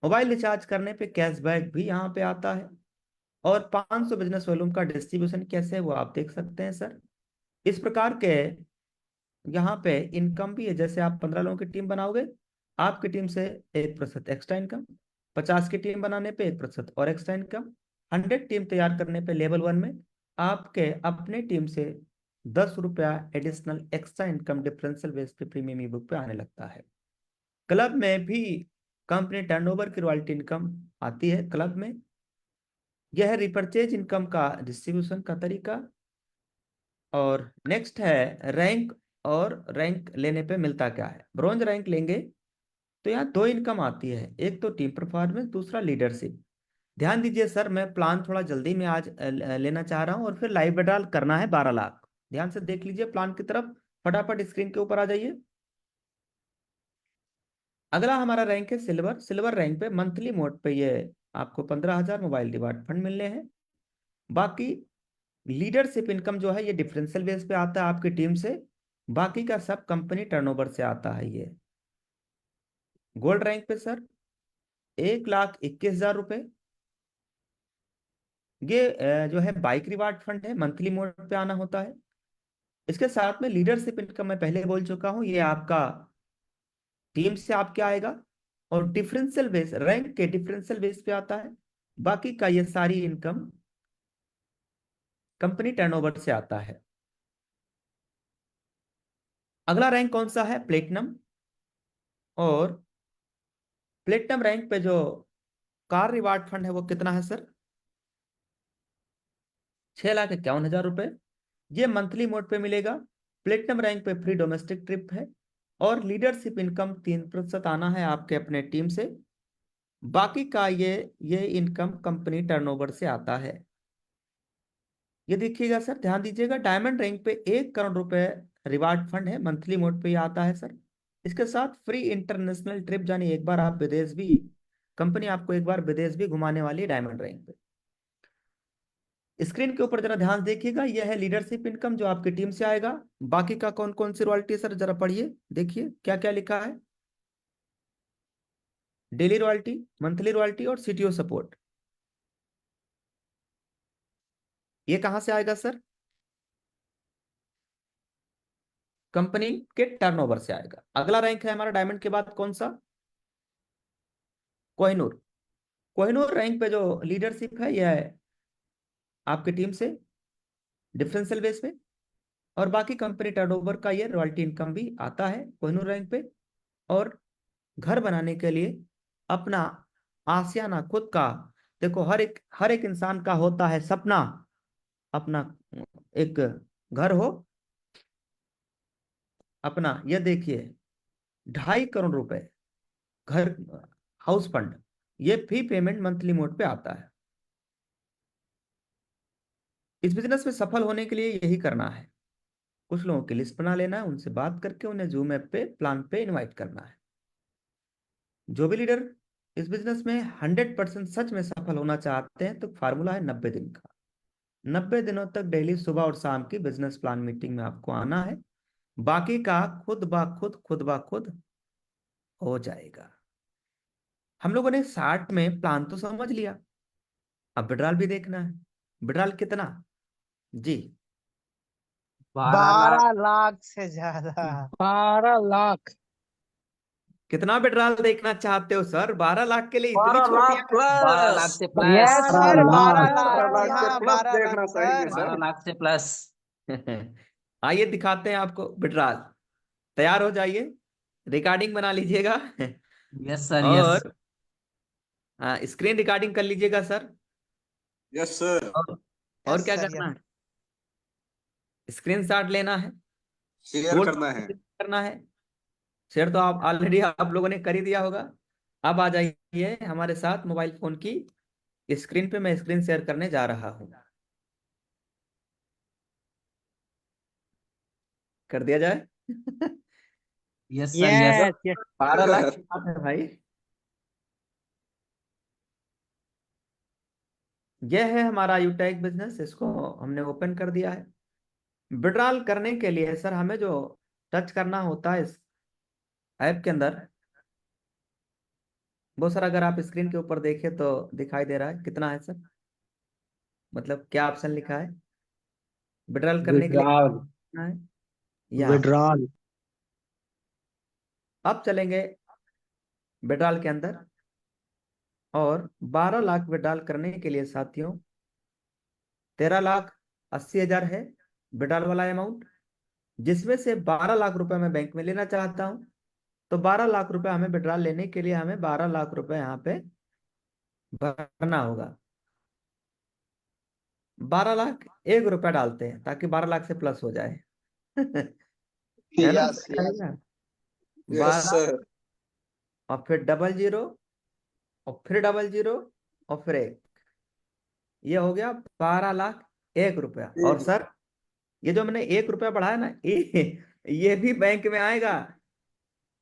मोबाइल रिचार्ज करने पे कैशबैक भी यहाँ पे आता है। और 500 बिजनेस वॉल्यूम का डिस्ट्रीब्यूशन कैसे है वो आप देख सकते हैं सर। इस प्रकार के यहाँ पे इनकम भी है। जैसे आप 15 लोगों की टीम बनाओगे, आपकी टीम से 1% एक्स्ट्रा इनकम, 50 की टीम बनाने पे 1% और एक्स्ट्रा इनकम, 100 टीम तैयार करने पे लेवल 1 में आपके अपने टीम से 10 रुपया additional extra income differential base पे प्रीमियम ई बुक पे आने लगता है। क्लब में भी कंपनी टर्नओवर की रॉयल्टी इनकम आती है क्लब में। यह है रिपर्चेज इनकम का डिस्ट्रीब्यूशन का तरीका। और नेक्स्ट है रैंक। और रैंक लेने पे मिलता क्या है? ब्रॉन्ज रैंक लेंगे तो यहाँ दो इनकम आती है, एक तो टीम परफॉर्मेंस, दूसरा लीडरशिप। ध्यान दीजिए सर, मैं प्लान थोड़ा जल्दी में आज लेना चाह रहा हूँ और फिर लाइव विड्रॉल करना है 12 लाख। ध्यान से देख लीजिए प्लान की तरफ, फटाफट स्क्रीन के ऊपर आ जाइए। अगला हमारा रैंक है सिल्वर। सिल्वर रैंक पे मंथली मोड पे ये आपको 15,000 मोबाइल डिमांड फंड मिलने हैं। बाकी लीडरशिप इनकम जो है ये डिफरेंशियल बेस पे आता है आपकी टीम से, बाकी का सब कंपनी टर्नओवर से आता है। ये गोल्ड रैंक पे सर 1,21,000 रुपए। ये जो है बाइक रिवार्ड फंड है, मंथली मोड पे आना होता है। इसके साथ में लीडरशिप इनकम मैं पहले बोल चुका हूँ, ये आपका टीम से आपके आएगा और डिफरेंशियल बेस, रैंक के डिफरेंशियल बेस पे आता है। बाकी का ये सारी इनकम कंपनी टर्नओवर से आता है। अगला रैंक कौन सा है? प्लेटिनम। और प्लेटिनम रैंक पे जो कार रिवार्ड फंड है वो कितना है सर? 6,51,000 रुपए। ये मंथली मोड पे मिलेगा। प्लेटिनम रैंक पे फ्री डोमेस्टिक ट्रिप है और लीडरशिप इनकम 3% आना है आपके अपने टीम से। बाकी का ये इनकम कंपनी टर्नओवर से आता है। ये देखिएगा सर, ध्यान दीजिएगा, डायमंड रैंक पे 1 करोड़ रुपए रिवार्ड फंड है, मंथली मोड पे ये आता है सर। इसके साथ फ्री इंटरनेशनल ट्रिप, यानी एक बार आप विदेश भी, कंपनी आपको एक बार विदेश भी घुमाने वाली है डायमंड रैंक पे। स्क्रीन के ऊपर जरा ध्यान देखिएगा, यह है लीडरशिप इनकम जो आपकी टीम से आएगा। बाकी का कौन कौन सी रॉयल्टी है सर, जरा पढ़िए, देखिए क्या क्या लिखा है। डेली रॉयल्टी, मंथली रॉयल्टी और सीटीओ सपोर्ट। ये कहां से आएगा सर? कंपनी के टर्नओवर से आएगा। अगला रैंक है हमारा डायमंड के बाद कौन सा? कोहिनूर। कोहिनूर रैंक पे जो लीडरशिप है यह है आपकी टीम से डिफरेंशियल बेस पे, और बाकी कंपनी टर्नओवर का ये रॉयल्टी इनकम भी आता है कोहिनूर रैंक पे। और घर बनाने के लिए अपना आशियाना खुद का, देखो हर एक इंसान का होता है सपना, अपना एक घर हो अपना। ये देखिए 2.5 करोड़ रुपए घर हाउस फंड, ये फी पेमेंट मंथली मोड पे आता है। इस बिजनेस में सफल होने के लिए यही करना है, कुछ लोगों की लिस्ट बना लेना है, उनसे बात करके उन्हें जूम ऐप पे प्लान पे इनवाइट करना है। जो भी लीडर इस बिजनेस में 100% सच में सफल होना चाहते हैं तो फार्मूला है 90 दिन का। 90 दिनों तक डेली सुबह और शाम की बिजनेस प्लान मीटिंग में आपको आना है। बाकी का खुद ब खुद हो जाएगा। हम लोगों ने 60 में प्लान तो समझ लिया, अब विड्रॉल भी देखना है। विड्रॉल कितना जी? 12 लाख। 12 लाख से ज्यादा। 12 लाख। कितना विड्रॉल देखना चाहते हो सर? 12 लाख के लिए इतनी 12 छोटी? लाख 12 लाख प्लस। से yes plus. Sir, 12 12 lakh. 12 lakh से हाँ, प्लस 12 लाख देखना चाहिए सर। 12 सर। लाख से प्लस। आइए दिखाते हैं आपको विड्रॉल। तैयार हो जाइए, रिकॉर्डिंग बना लीजिएगा यस सर, यस। और स्क्रीन रिकॉर्डिंग कर लीजिएगा सर। Yes sir. और यस क्या सर, करना यस। है? स्क्रीनशॉट लेना है, शेयर फोटो करना है। करना है। शेयर तो आप ऑलरेडी आप लोगों ने कर ही दिया होगा। अब आ जाइए हमारे साथ मोबाइल फोन की स्क्रीन पे, मैं स्क्रीन शेयर करने जा रहा हूँ। कर दिया जाए yes sir, yes. Yes, yes. 12 lakh की बात है भाई। यह है हमारा यूटेक बिजनेस, इसको हमने ओपन कर दिया है। विड्रॉल करने के लिए सर हमें जो टच करना होता है इस ऐप के अंदर, वो सर अगर आप स्क्रीन के ऊपर देखें तो दिखाई दे रहा है कितना है सर, मतलब क्या ऑप्शन लिखा है विड्रॉल करने के लिए विड्रॉल। कितना है? यहाँ विड्रॉल। अब चलेंगे विड्रॉल के अंदर, और 12 लाख विड्रॉल करने के लिए साथियों 13,80,000 है विड्रॉल वाला अमाउंट, जिसमें से 12 लाख रुपए मैं बैंक में लेना चाहता हूं। तो 12 लाख रुपए हमें विड्रॉल लेने के लिए हमें 12 लाख रुपए यहाँ पे भरना होगा। 12 लाख 1 रुपया डालते हैं ताकि 12 लाख से प्लस हो जाए। है ना, यस सही है यस ना? Yes 12 sir. और फिर डबल जीरो और फिर डबल जीरो और फिर 1, ये हो गया 12 लाख 1 रुपया। और सर ये जो मैंने 1 रुपया बढ़ाया ना, ये भी बैंक में आएगा।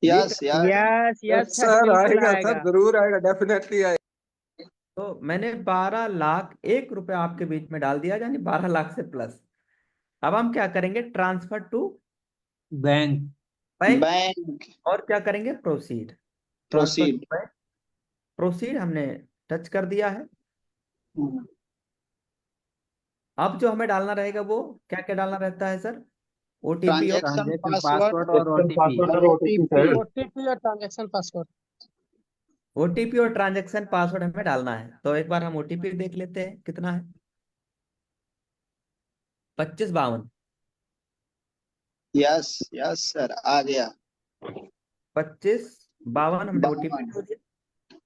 ये yes yes yes yes sir, sir बिल्कुल आएगा आएगा। सर, जरूर आएगा, डेफिनेटली आएगा। तो मैंने 12 लाख 1 रुपया आपके बीच में डाल दिया, यानी 12 लाख से प्लस। अब हम क्या करेंगे, transfer to bank. Bank, bank और क्या करेंगे, proceed. Transfer proceed. To bank, proceed हमने टच कर दिया है। अब जो हमें डालना रहेगा वो क्या क्या डालना रहता है सर, ओटीपी और ट्रांजैक्शन ट्रांजेक्शन पासवर्ड पासवर्ड और ओटीपी। पासवर्ड और ओटीपी सर। ओटीपी और ट्रांजैक्शन पासवर्ड। ओटीपी और ट्रांजैक्शन पासवर्ड हमें डालना है। तो एक बार हम ओटीपी देख लेते हैं कितना है, 2552। यस यस सर, आ गया 2552 हमने ओटीपी 52। डाल दिया,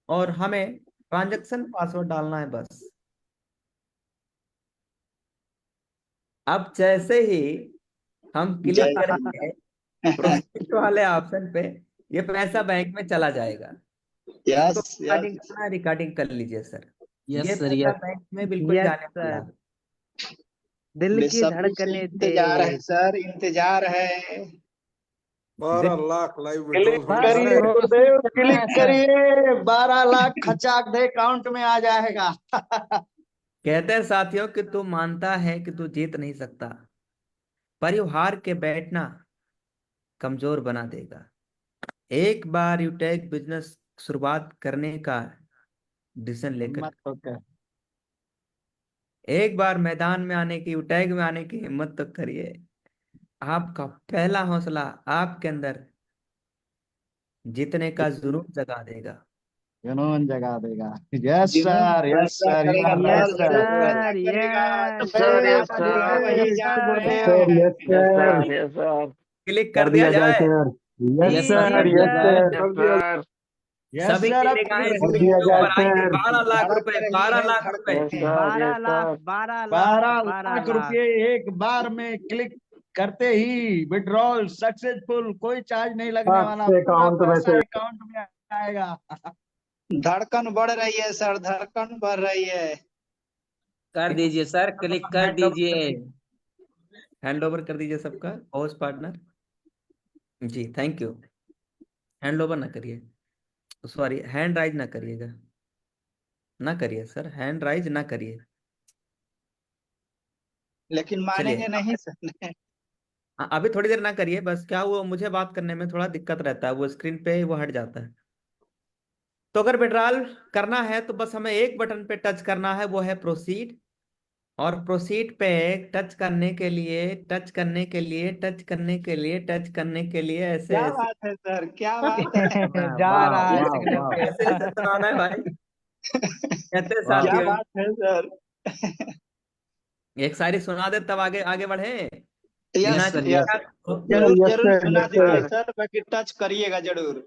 और हमें ट्रांजैक्शन पासवर्ड डालना है बस। अब जैसे ही हम क्लिक करेंगे प्रोसीड वाले ऑप्शन पे, ये पैसा बैंक में चला जाएगा। यस रिकॉर्डिंग यस करना है, रिकॉर्डिंग कर लीजिए सर। ये यस सर, पैसा यस। बैंक में बिल्कुल यस जाने वाला सर, है। दिल की बेसब्री से धड़कने इंतजार है तेज। सर, इंतजार है। 12 लाख लाइव क्लिक विड्रॉल बस करिए होने गुरुदेव, करना क्लिक है सर। करिए, 12 लाख खचाक दे अकाउंट में आ जाएगा। कहते हैं साथियों कि तू मानता है कि तू जीत नहीं सकता, पर यू हार के बैठना कमजोर बना देगा। एक बार यू टेक बिजनेस शुरुआत करने का डिसीजन लेकर, मत तो कर। एक बार मैदान में आने की, टैग में आने की हिम्मत तो करिए। आपका पहला हौसला आपके अंदर जीतने का जुनून जगा देगा। जुनून जगा देगा। यस जुनून सर, यस पैदा सर, करेगा यू यस सर, आर जुनून राइट पैदा सर, करेगा। यस जय सर, बाबा जहाँ वही यस जान सर, सर, गुरुदेव। Yes sir, yes sir, click कर कर दिया दिया जाए जाए। सर। यस जी सर, जी यस सर, सर, कर दिया। यस सभी सर, की अब निगाहें कर स्क्रीन दिया के जाए ऊपर आएंगी। सर। 12 लाख धड़क रुपए, रही 12 है लाख रुपए। धड़कन। 12 लाख, 12 लाख, 12 12 लाख लाख। रुपए एक बार में क्लिक करते ही विड्रॉल सक्सेसफुल, कोई चार्ज नहीं लगने वाला, आपके पूरा अकाउंट में पैसा से अकाउंट में आएगा। धड़कन बढ़ रही है सर, धड़कन बढ़ रही है। कर दीजिए सर, क्लिक कर दीजिए। हैंड ओवर कर दीजिए सबका, house partner ji, thank you. Hand over ना करिए, सॉरी हैंड राइज ना करिएगा, ना करिए सर, हैंड राइज ना करिए। लेकिन चलिए मानेंगे नहीं सर। अभी थोड़ी देर ना करिए, बस क्या वो मुझे बात करने में थोड़ा दिक्कत रहता है, वो स्क्रीन पे वो हट जाता है। तो अगर विड्रॉल करना है तो बस हमें एक बटन पे टच करना है, वो है प्रोसीड। और प्रोसीड पे टच करने के लिए, टच करने के लिए, टच करने के लिए, टच करने के लिए ऐसे क्या ऐसे बात है सर, क्या बात है। जा वाह रहा है वाह सिग्नल वाह। पे। ऐसे ऐसे सुनाना है भाई। कहते हैं वाह। क्या साथियों, बात है सर। एक शायरी सुना दे तब आगे आगे बढ़े। यस यस ना सर, यस, यस। चिड़िया जरूर यस जरूर सर, सुना यस दीजिए सर। सर, बाकी टच करिएगा जरूर।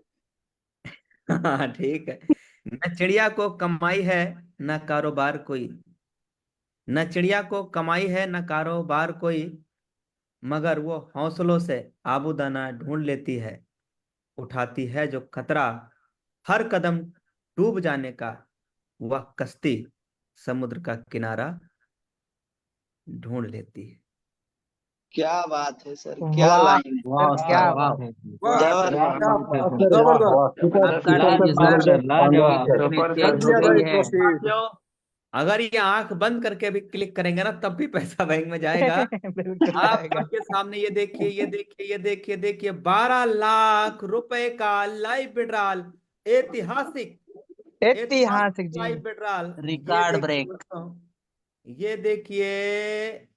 हाँ ठीक है। न चिड़िया को कमाई है न कारोबार कोई, न चिड़िया को कमाई है न कारोबार कोई, मगर वो हौसलों से आबूदाना ढूंढ लेती है, उठाती है जो खतरा, हर कदम डूब जाने का, वह कश्ती समुद्र का किनारा ढूंढ लेती है। क्या बात है सर, क्या वाह लाइन है। वाह सर, सर, क्या वाह। बात है। वाह जबरदस्त। क्या क्या बात है बात सर, सर, वाह जबरदस्त। वाह, सुपर अब कर सुपर दीजिए सर, सर, जबरदस्त, लाजवाब, शानदार। इतनी सुपर तेज कर हो दिया गई जाए है। प्रोसीड। अगर ये आंख बंद करके भी क्लिक करेंगे ना तब भी पैसा बैंक में जाएगा। बिल्कुल आप आएगा। के सामने ये देखिए, ये देखिए, ये देखिए, देखिए 12 लाख रुपए का लाइव विड्रॉल, ऐतिहासिक ऐतिहासिक ऐतिहासिक जी। Live withdrawal. ये रिकॉर्ड देखिए ब्रेक। दोस्तों, ये देखिए,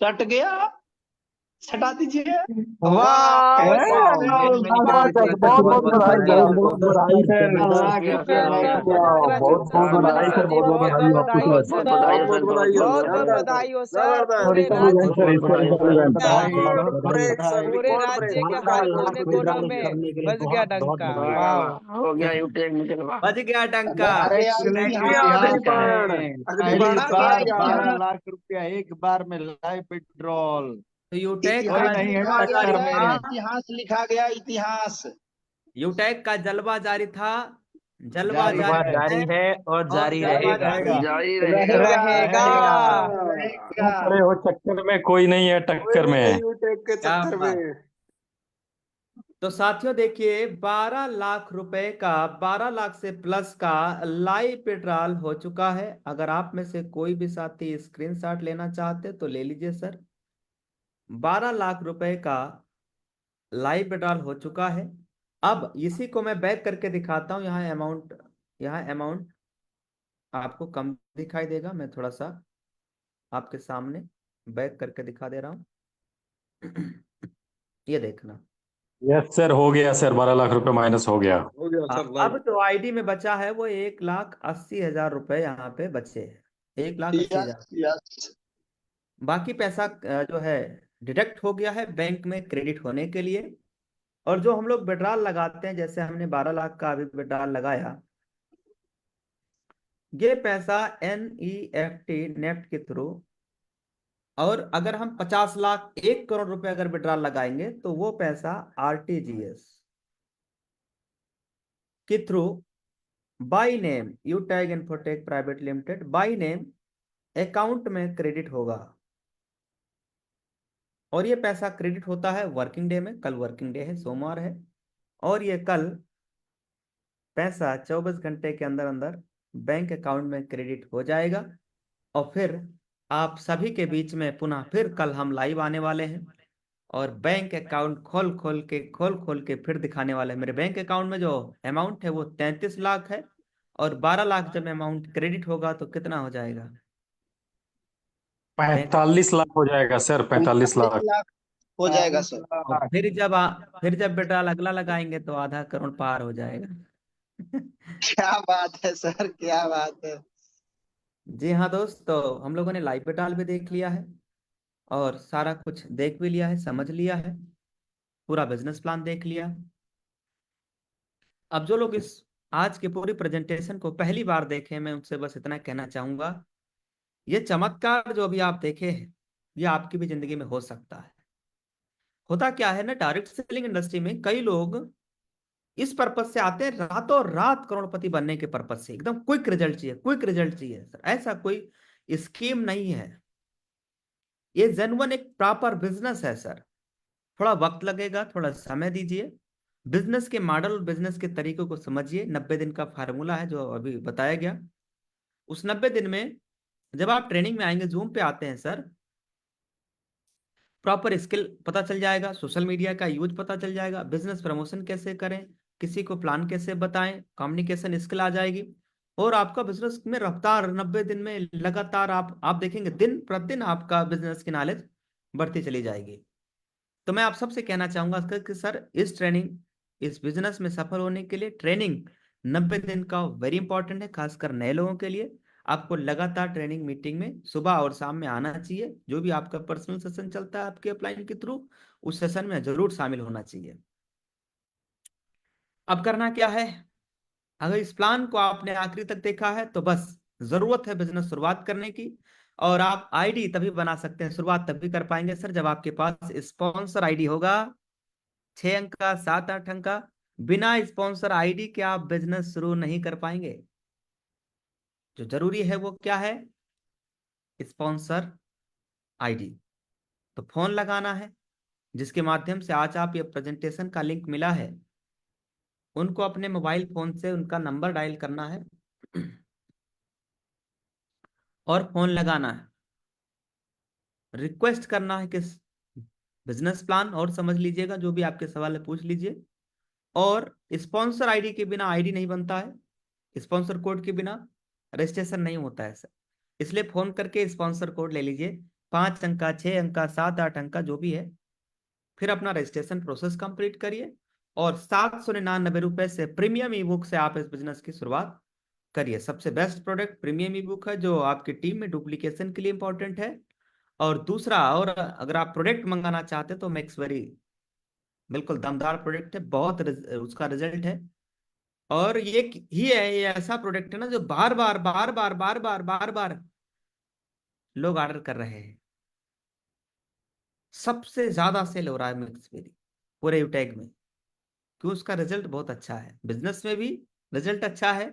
कट गया। छटा दीजिए। वाह वाह, कैसे वाह, हैं? बहुत बहुत बधाई, बहुत बहुत बधाई सर, सर। लाख कृपया रुपया अपना लाख बहुत बहुत बधाई सर, बहुत बहुत बहुत बहुत बधाई हो सर, बहुत बहुत बधाई हो बहुत सर। बहुत बधाई हो सर, जबरदस्त। पूरे राज्य बधाई, रिकॉर्ड बहुत ब्रेक सर, बधाई। पूरे रिकॉर्ड राज्य ब्रेक। के हर कोने कोने में बज गया डंका। वाह वाह। बज गया डंका। बढ़ गया अगली इतिहास। बार, अगली पहली बढ़ा बार गया बार 12 इतिहास। लाख रुपया एक बार में लाइव विड्रॉल। तो यूटेक कोई का इतिहास नहीं है लिखा गया टक्कर सर, में। इतिहास लिखा गया, इतिहास। यूटेक का जलवा जारी था, जलवा जारी जारी है, जारी है और और जारी जलवा रहेगा। जारी रहेगा। रहेगा। पड़े हो चक्कर में, कोई नहीं है टक्कर कोई में। नहीं यूटेक के क्या चक्कर बात। में। तो साथियों देखिए 12 लाख रुपए का, 12 लाख से प्लस का लाइव विड्रॉल हो चुका है। अगर आप में से कोई भी साथी स्क्रीनशॉट लेना चाहते तो ले लीजिए सर। 12 लाख रुपए का लाइव विड्रॉल हो चुका है। अब इसी को मैं बैक करके दिखाता हूं। यहाँ अमाउंट आपको कम दिखाई देगा। मैं थोड़ा सा आपके सामने बैक करके दिखा दे रहा हूं। ये देखना। यस सर, हो गया सर, 12 लाख रुपए माइनस हो गया। हो गया सर अब लाइव। जो आईडी में बचा है वो 1,80,000 रुपए यहाँ पे बचे हैं। 1,80,000। Yes yes. बाकी पैसा जो है डिडक्ट हो गया है बैंक में क्रेडिट होने के लिए। और जो हम लोग विड्रॉल लगाते हैं, जैसे हमने 12 लाख का अभी विड्रॉल लगाया, ये पैसा NEFT नेफ्ट के थ्रू, और अगर हम 50 लाख 1 करोड़ रुपए अगर विड्रॉल लगाएंगे तो वो पैसा RTGS के through by name Utag Infotech private limited by name account में क्रेडिट होगा। और ये पैसा क्रेडिट होता है वर्किंग डे में। कल वर्किंग डे है, सोमवार है। और ये कल पैसा 24 घंटे के अंदर अंदर बैंक अकाउंट में क्रेडिट हो जाएगा। और फिर आप सभी के बीच में पुनः फिर कल हम लाइव आने वाले हैं और बैंक अकाउंट खोल खोल के फिर दिखाने वाले हैं। मेरे बैंक अकाउंट में जो अमाउंट है वो 33 लाख है। और 12 लाख जब अमाउंट क्रेडिट होगा तो कितना हो जाएगा? 45 लाख हो जाएगा सर, 45 लाख। लाख हो जाएगा सर। और फिर जब बेटा अगला लगाएंगे तो आधा करोड़ पार हो जाएगा। क्या बात है सर, क्या बात है। जी हाँ दोस्त, तो हम लोगों ने लाइव बेटाल भी देख लिया है और सारा कुछ देख भी लिया है, समझ लिया है, पूरा बिजनेस प्लान देख लिया। अब जो लोग इस आज की पूरी प्रेजेंटेशन को पहली बार देखे, मैं उनसे बस इतना कहना चाहूंगा, ये चमत्कार जो अभी आप देखे हैं ये आपकी भी जिंदगी में हो सकता है। होता क्या है ना, डायरेक्ट सेलिंग इंडस्ट्री में कई लोग इस पर्पज से आते हैं, रातों रात करोड़पति बनने के पर्पज से। एकदम क्विक रिजल्ट चाहिए, क्विक रिजल्ट चाहिए सर। ऐसा कोई स्कीम नहीं है, ये जेन्युइन एक प्रॉपर बिजनेस है सर। थोड़ा वक्त लगेगा, थोड़ा समय दीजिए, बिजनेस के मॉडल और बिजनेस के तरीकों को समझिए। 90 दिन का फार्मूला है जो अभी बताया गया। उस 90 दिन में जब आप ट्रेनिंग में आएंगे, जूम पे आते हैं सर, प्रॉपर स्किल पता चल जाएगा, सोशल मीडिया का यूज पता चल जाएगा, बिजनेस प्रमोशन कैसे करें, किसी को प्लान कैसे बताएं, कम्युनिकेशन स्किल आ जाएगी। और आपका बिजनेस में रफ्तार 90 दिन में लगातार आप देखेंगे दिन प्रतिदिन आपका बिजनेस की नॉलेज बढ़ती चली जाएगी। तो मैं आप सबसे कहना चाहूंगा कि सर इस बिजनेस में सफल होने के लिए ट्रेनिंग 90 दिन का वेरी इंपॉर्टेंट है, खासकर नए लोगों के लिए। आपको लगातार ट्रेनिंग मीटिंग में सुबह और शाम में आना चाहिए। जो भी आपका पर्सनल सेशन चलता है आपके अपलाइन के थ्रू, उस सेशन में जरूर शामिल होना चाहिए। अब करना क्या है? अगर इस प्लान को आपने आखिरी तक देखा है तो बस जरूरत है बिजनेस शुरुआत करने की। और आप आईडी तभी बना सकते हैं, शुरुआत तभी कर पाएंगे सर, जब आपके पास स्पॉन्सर आईडी होगा। 6 अंक का, 7-8 अंक का। बिना स्पॉन्सर आईडी के आप बिजनेस शुरू नहीं कर पाएंगे। जो जरूरी है वो क्या है? Sponsor ID. तो फोन लगाना है, जिसके माध्यम से आज आप ये प्रेजेंटेशन का लिंक मिला है, उनको अपने मोबाइल फोन से उनका नंबर डायल करना है और फोन लगाना है, रिक्वेस्ट करना है किस बिजनेस प्लान, और समझ लीजिएगा जो भी आपके सवाल है पूछ लीजिए। और स्पॉन्सर आईडी के बिना आईडी नहीं बनता है, स्पॉन्सर कोड के बिना रजिस्ट्रेशन नहीं होता है सर। इसलिए फोन करके स्पॉन्सर कोड ले लीजिए, 5 अंक का, 6 अंक का, 7-8 अंक का, जो भी है फिर अपना रजिस्ट्रेशन प्रोसेस कंप्लीट करिए और 799 रुपए से प्रीमियम ई बुक से आप इस बिजनेस की शुरुआत करिए। सबसे बेस्ट प्रोडक्ट प्रीमियम ई बुक है, जो आपकी टीम में डुप्लीकेशन के लिए इंपॉर्टेंट है। और दूसरा, और अगर आप प्रोडक्ट मंगाना चाहते हैं तो मैक्सवेरी बिल्कुल दमदार प्रोडक्ट है, बहुत उसका रिजल्ट है। और ये ऐसा प्रोडक्ट है ना जो बार बार बार बार बार बार बार बार लोग ऑर्डर कर रहे हैं। सबसे ज्यादा सेल हो रहा है मैक्सवेरी पूरे यूटैग में, क्योंकि उसका रिजल्ट बहुत अच्छा है, बिजनेस में भी रिजल्ट अच्छा है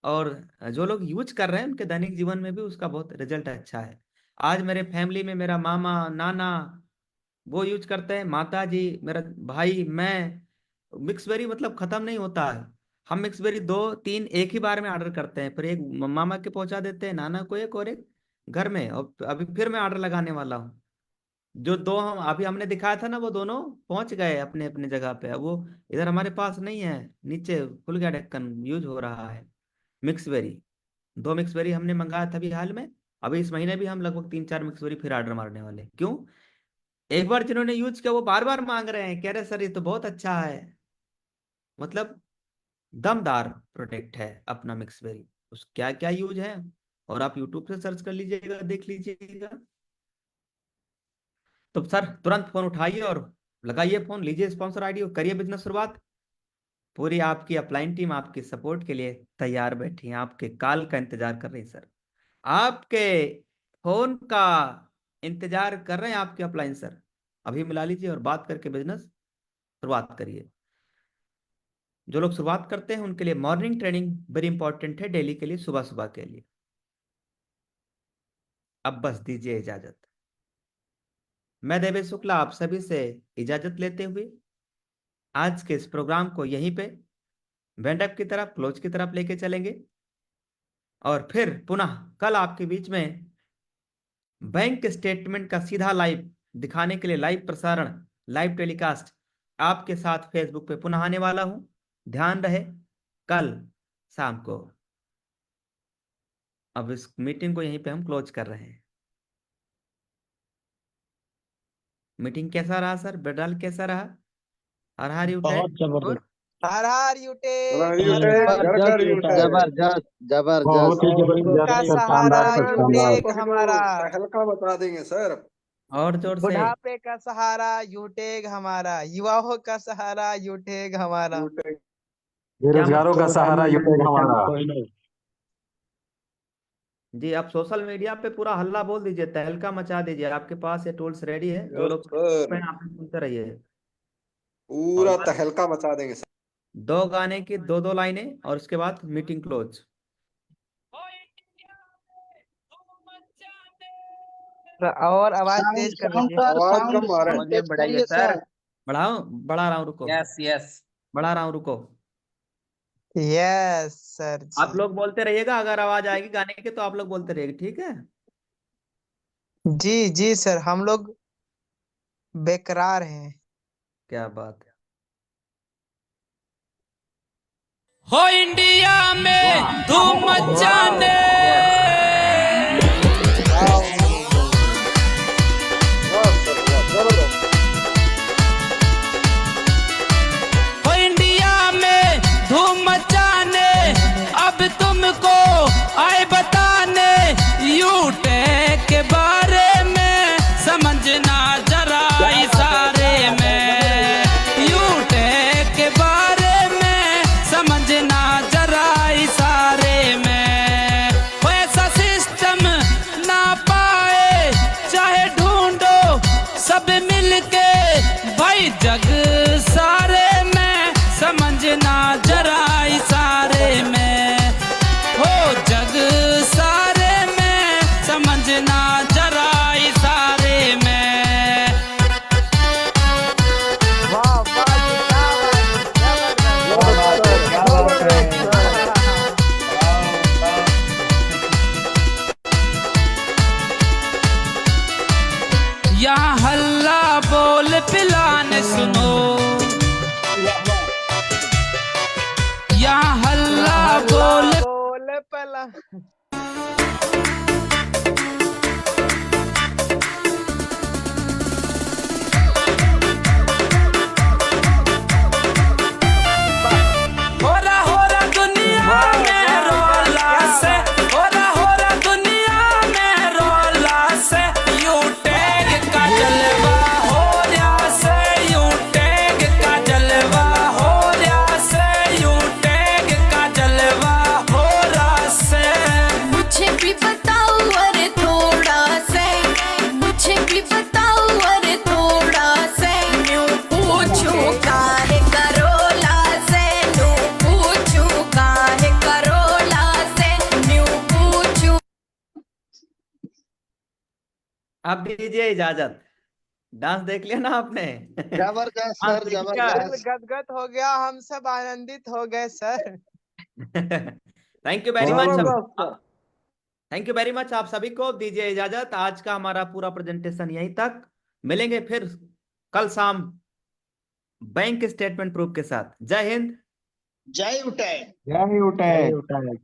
और जो लोग यूज कर रहे हैं उनके दैनिक जीवन में भी उसका बहुत रिजल्ट अच्छा है। आज मेरे फैमिली में मेरा मामा नाना वो यूज करते हैं, माता जी, मेरा भाई, मैं। मिक्सवेरी मतलब खत्म नहीं होता है। हम मिक्सवेरी 2-3 एक ही बार में ऑर्डर करते हैं, फिर एक मामा के पहुंचा देते हैं, नाना को एक और एक घर में, और अभी फिर मैं ऑर्डर लगाने वाला हूँ। जो दो हम अभी हमने दिखाया था ना, वो दोनों पहुंच गए अपने अपने जगह पे। अब वो इधर हमारे पास नहीं है, नीचे खुल गया ढक्कन, यूज हो रहा है मिक्सवेरी। 2 मिक्सवेरी हमने मंगाया था अभी हाल में। अभी इस महीने भी हम लगभग 3-4 मिक्सवेरी फिर ऑर्डर मारने वाले। क्यों? एक बार जिन्होंने यूज किया वो बार बार मांग रहे हैं, कह रहे सर ये तो बहुत अच्छा है। मतलब दमदार प्रोडक्ट है अपना मिक्सवेरी। उस क्या क्या यूज है और आप यूट्यूब से सर्च कर लीजिएगा, देख लीजिएगा। तो सर तुरंत फोन उठाइए और लगाइए फोन, लीजिए स्पॉन्सर आईडी और करिए बिजनेस शुरुआत। पूरी आपकी अपलाइन टीम आपके सपोर्ट के लिए तैयार बैठी है, आपके कॉल का इंतजार कर रही है सर, आपके फोन का इंतजार कर रहे हैं आपके अपलाइन सर। अभी मिला लीजिए और बात करके बिजनेस शुरुआत करिए। जो लोग शुरुआत करते हैं उनके लिए मॉर्निंग ट्रेनिंग वेरी इंपॉर्टेंट है, डेली के लिए, सुबह सुबह के लिए। अब बस दीजिए इजाजत। मैं देवेश शुक्ला आप सभी से इजाजत लेते हुए आज के इस प्रोग्राम को यहीं पे वेंडअप की तरफ, क्लोज की तरफ लेके चलेंगे और फिर पुनः कल आपके बीच में बैंक स्टेटमेंट का सीधा लाइव दिखाने के लिए लाइव प्रसारण, लाइव टेलीकास्ट आपके साथ फेसबुक पे पुनः आने वाला हूं। ध्यान रहे कल शाम को। अब इस मीटिंग को यहीं पे हम क्लोज कर रहे हैं। मीटिंग कैसा रहा सर? बेडाल कैसा रहा? हर हर यू बहुत जबरदस्त, हर हर यूटेक, जबरदस्त जबरदस्त। बहुत ही का जबरदस्त, सहारा शानदार सर, शानदार। यूटेक हमारा, तहलका बता देंगे सर। और जोर से। बुढ़ापे का सहारा यूटेक हमारा, युवाओं का सहारा यूटेक हमारा। बेरोजगारों का सहारा यूटेक हमारा। कोई नहीं। जी आप सोशल मीडिया पे पूरा हल्ला बोल दीजिए, तहलका मचा दीजिए। आपके पास ये टूल्स रेडी है, जो लोग आप सुनते रहिए। पूरा तहलका मचा देंगे सर। 2 गाने की 2-2 लाइनें और उसके बाद मीटिंग क्लोज। और आवाज तेज कर दीजिए। आवाज कम आ रहा है। वॉल्यूम बढ़ाइए सर। बढ़ा रहा हूँ, रुको। Yes yes. बढ़ा रहा हूँ, रुको। यस सर जी। आप लोग बोलते रहिएगा, अगर आवाज आएगी गाने की तो आप लोग बोलते रहिएगा, ठीक है? जी जी सर, हम लोग बेकरार हैं। क्या बात है। हो इंडिया में धूम मचाने, हो इंडिया में धूम मचाने, अब तुमको आए बताने यूटेक के बारे में, समझना जरा इशारे में, यूटेक के बारे में समझना जरा इशारे में। वैसा सिस्टम ना पाए चाहे ढूंढो सब मिलके, भाई जग सारे में समझना जरा इशारे में, हो जग सारे में समझना जरा इशारे में। वाह वाह जी, क्या बात है, जबरदस्त। यहाँ हल्ला बोल पिलाने सुनो, यहाँ हल्ला बोल बोल पला। अब दीजिए इजाजत। डांस देख लिया ना आपने? जबरदस्त डांस सर, देख लिया? दिल जबरदस्त। गदगद हो गया, हम सब आनंदित हो गए sir. Thank you very much सब। जबरदस्त sir. Thank you very much आप सभी को। दीजिए इजाजत। आज का हमारा पूरा प्रेजेंटेशन यहीं तक। मिलेंगे फिर कल शाम बैंक स्टेटमेंट प्रूफ के साथ। जय हिंद। जय उठे। जय उठे। जय उठा है।